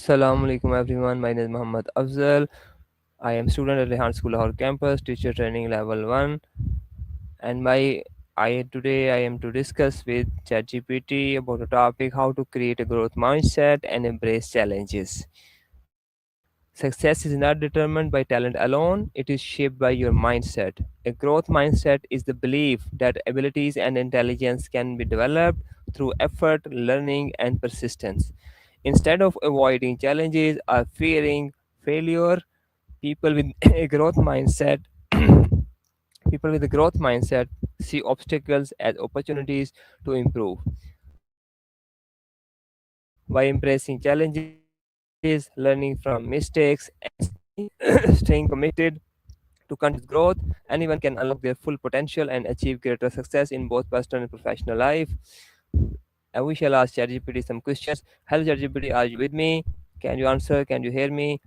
Assalamu alaikum everyone. My name is Muhammad Afzal. I am student at Rehan School Lahore campus, teacher training level 1, and my I today I am to discuss with ChatGPT about the topic how to create a growth mindset and embrace challenges. Success is not determined by talent alone, it is shaped by your mindset. A growth mindset is the belief that abilities and intelligence can be developed through effort, learning, and persistence. Instead of avoiding challenges or fearing failure, people with a growth mindset people with a growth mindset see obstacles as opportunities to improve. By embracing challenges, learning from mistakes, and staying committed to continuous growth, anyone can unlock their full potential and achieve greater success in both personal and professional life. And we shall ask ChatGPT some questions. Hello, ChatGPT, are you with me? Can you answer? Can you hear me?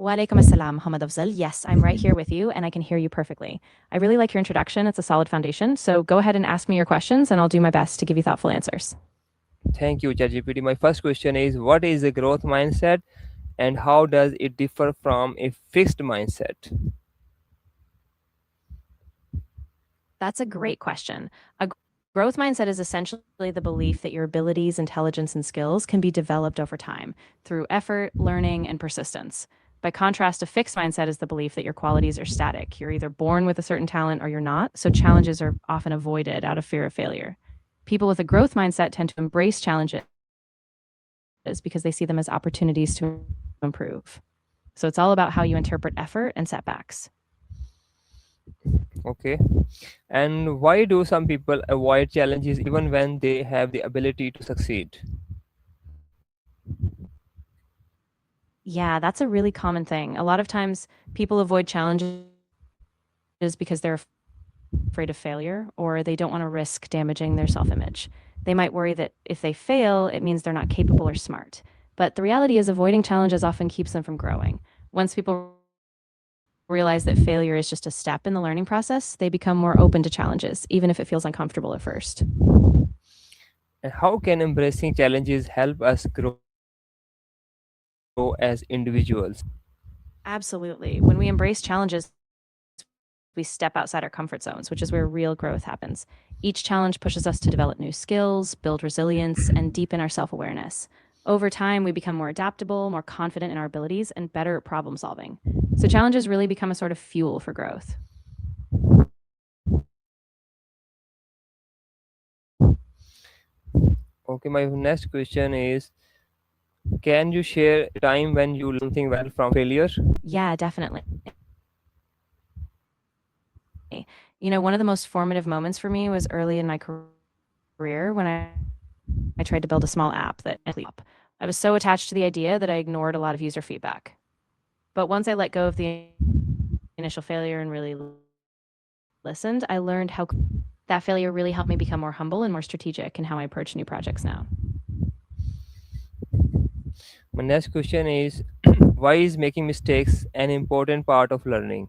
Walaikum assalam, Muhammad Afzal. Yes, I'm right here with you and I can hear you perfectly. I really like your introduction. It's a solid foundation. So go ahead and ask me your questions and I'll do my best to give you thoughtful answers. Thank you, ChatGPT. My first question is, what is a growth mindset and how does it differ from a fixed mindset? That's a great question. A growth mindset is essentially the belief that your abilities, intelligence, and skills can be developed over time through effort, learning, and persistence. By contrast, a fixed mindset is the belief that your qualities are static. You're either born with a certain talent or you're not, so challenges are often avoided out of fear of failure. People with a growth mindset tend to embrace challenges because they see them as opportunities to improve. So it's all about how you interpret effort and setbacks. Okay. And why do some people avoid challenges even when they have the ability to succeed? Yeah, that's a really common thing. A lot of times people avoid challenges because they're afraid of failure or they don't want to risk damaging their self image. They might worry that if they fail, it means they're not capable or smart. But the reality is, avoiding challenges often keeps them from growing. Once people realize that failure is just a step in the learning process, they become more open to challenges, even if it feels uncomfortable at first. And how can embracing challenges help us grow as individuals? Absolutely. When we embrace challenges, we step outside our comfort zones, which is where real growth happens. Each challenge pushes us to develop new skills, build resilience, and deepen our self awareness. Over time, we become more adaptable, more confident in our abilities, and better at problem solving. So, challenges really become a sort of fuel for growth. Okay, my next question is, can you share a time when you learned something valuable from failure? Yeah, definitely. One of the most formative moments for me was early in my career when I tried to build a small app that I was so attached to the idea that I ignored a lot of user feedback. But once I let go of the initial failure and really listened, I learned how that failure really helped me become more humble and more strategic in how I approach new projects now. My next question is, why is making mistakes an important part of learning?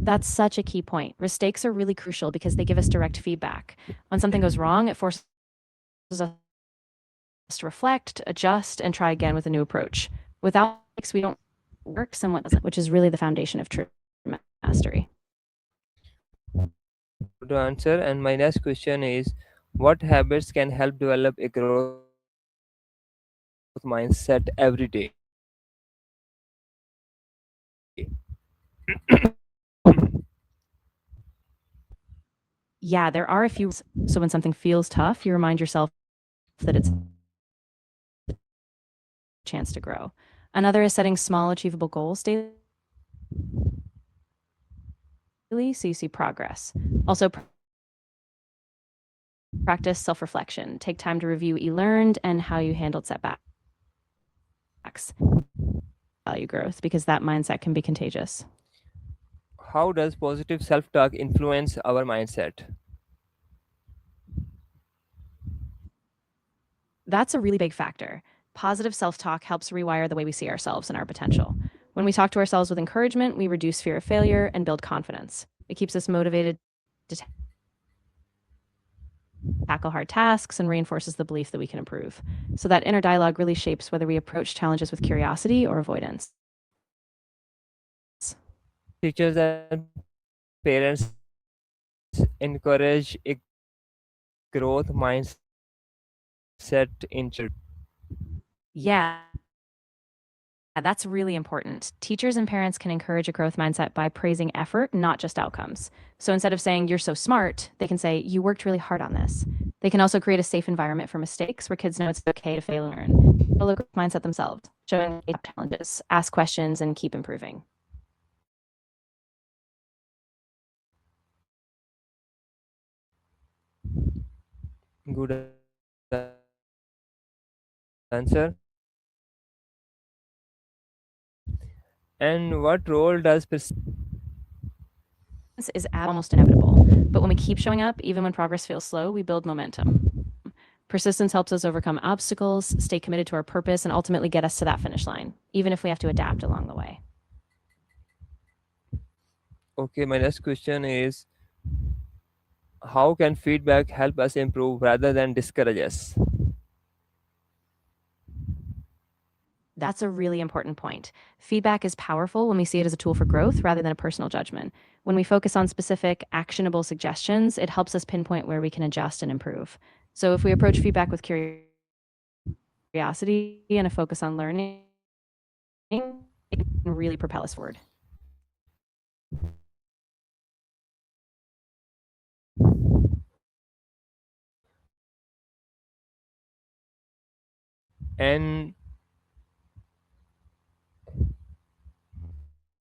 That's such a key point. Mistakes are really crucial because they give us direct feedback. When something goes wrong, it forces us to reflect, adjust, and try again with a new approach. Without mistakes, we don't work and what doesn't, which is really the foundation of true mastery. Good answer. And my next question is, what habits can help develop a growth mindset every day? Yeah, there are a few. So when something feels tough, you remind yourself that it's a chance to grow. Another is setting small, achievable goals daily so you see progress. Also, practice self reflection. Take time to review what you learned and how you handled setbacks. Value growth because that mindset can be contagious. How does positive self talk influence our mindset? That's a really big factor. Positive self talk helps rewire the way we see ourselves and our potential. When we talk to ourselves with encouragement, we reduce fear of failure and build confidence. It keeps us motivated to tackle hard tasks and reinforces the belief that we can improve. So that inner dialogue really shapes whether we approach challenges with curiosity or avoidance. Teachers and parents encourage a growth mindset in children. Yeah, that's really important. Teachers and parents can encourage a growth mindset by praising effort, not just outcomes. So instead of saying, you're so smart, they can say, you worked really hard on this. They can also create a safe environment for mistakes where kids know it's okay to fail and learn. Build a growth mindset themselves, showing they have challenges, ask questions, and keep improving. Good answer. And what role does Is almost inevitable. But when we keep showing up, even when progress feels slow, we build momentum. Persistence helps us overcome obstacles, stay committed to our purpose, and ultimately get us to that finish line, even if we have to adapt along the way. Okay, my next question is, how can feedback help us improve rather than discourage us? That's a really important point. Feedback is powerful when we see it as a tool for growth rather than a personal judgment. When we focus on specific, actionable suggestions, it helps us pinpoint where we can adjust and improve. So if we approach feedback with curiosity and a focus on learning, it can really propel us forward. And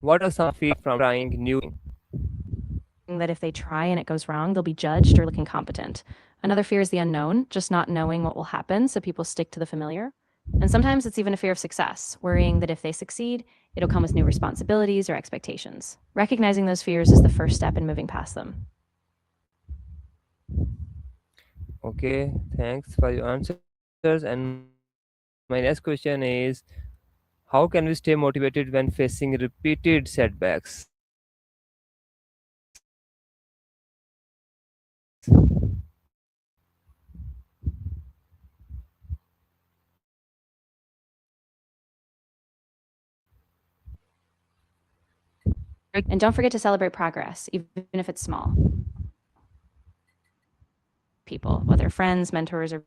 what are some feedback from trying new things? That if they try and it goes wrong, they'll be judged or look incompetent. Another fear is the unknown, just not knowing what will happen, so people stick to the familiar. And sometimes it's even a fear of success, worrying that if they succeed, it'll come with new responsibilities or expectations. Recognizing those fears is the first step in moving past them. Okay, thanks for your answers. And my next question is, how can we stay motivated when facing repeated setbacks? And don't forget to celebrate progress, even if it's small. People, whether friends, mentors, or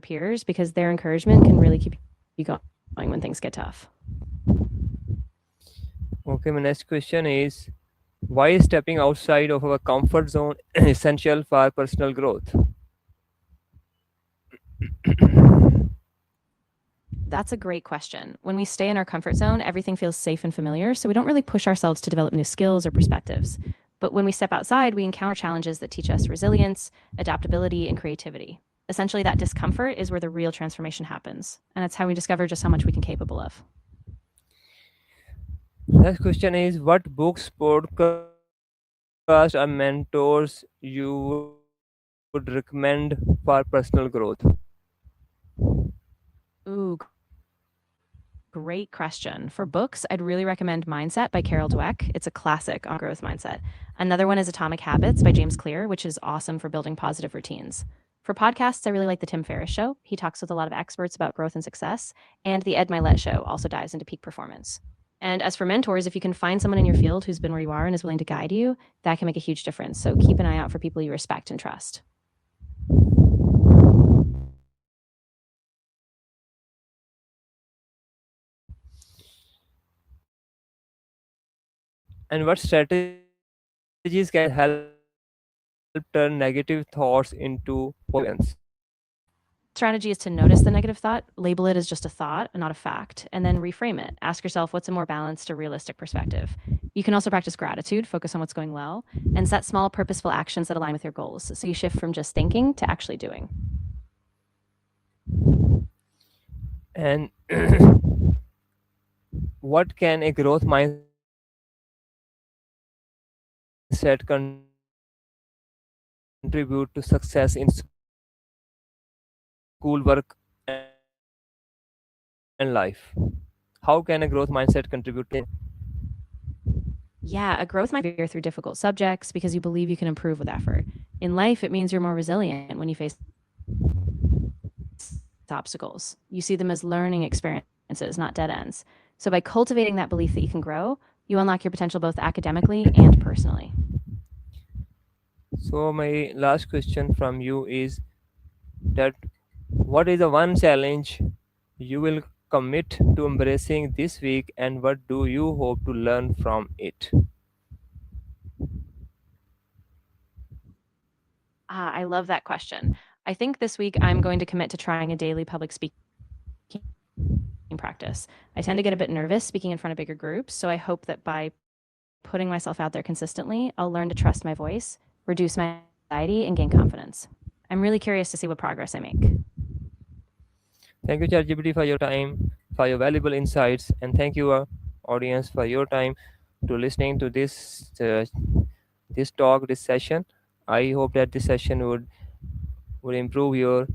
peers, because their encouragement can really keep you going when things get tough. Okay, my next question is, why is stepping outside of our comfort zone essential for personal growth? That's a great question. When we stay in our comfort zone, everything feels safe and familiar, so we don't really push ourselves to develop new skills or perspectives. But when we step outside, we encounter challenges that teach us resilience, adaptability, and creativity. Essentially, that discomfort is where the real transformation happens, and it's how we discover just how much we can capable of. Next question is, what books, podcasts, or mentors you would recommend for personal growth? Ooh, great question. For books, I'd really recommend Mindset by Carol Dweck. It's a classic on growth mindset. Another one is Atomic Habits by James Clear, which is awesome for building positive routines. For podcasts, I really like The Tim Ferriss Show. He talks with a lot of experts about growth and success. And The Ed Milet Show also dives into peak performance. And as for mentors, if you can find someone in your field who's been where you are and is willing to guide you, that can make a huge difference. So keep an eye out for people you respect and trust. And what strategies can help turn negative thoughts into positive ones? Strategy is to notice the negative thought, label it as just a thought and not a fact, and then reframe it. Ask yourself what's a more balanced or realistic perspective. You can also practice gratitude, focus on what's going well, and set small, purposeful actions that align with your goals. So you shift from just thinking to actually doing. And what can a growth mindset contribute to success in school, work, and life? How can a growth mindset help us succeed? How can a growth mindset contribute to learning? Yeah, a growth mindset through difficult subjects because you believe you can improve with effort. In life, it means you're more resilient when you face obstacles. You see them as learning experiences, not dead ends. So by cultivating that belief that you can grow, you unlock your potential both academically and personally. So my last question from you is that what is the one challenge you will commit to embracing this week, and what do you hope to learn from it? I love that question. I think this week I'm going to commit to trying a daily public speaking practice. I tend to get a bit nervous speaking in front of bigger groups, so I hope that by putting myself out there consistently, I'll learn to trust my voice, reduce my anxiety, and gain confidence. I'm really curious to see what progress I make. Thank you, ChatGPT, for your time, for your valuable insights, and thank you, audience, for your time to listening to this talk, this session. I hope that this session would improve your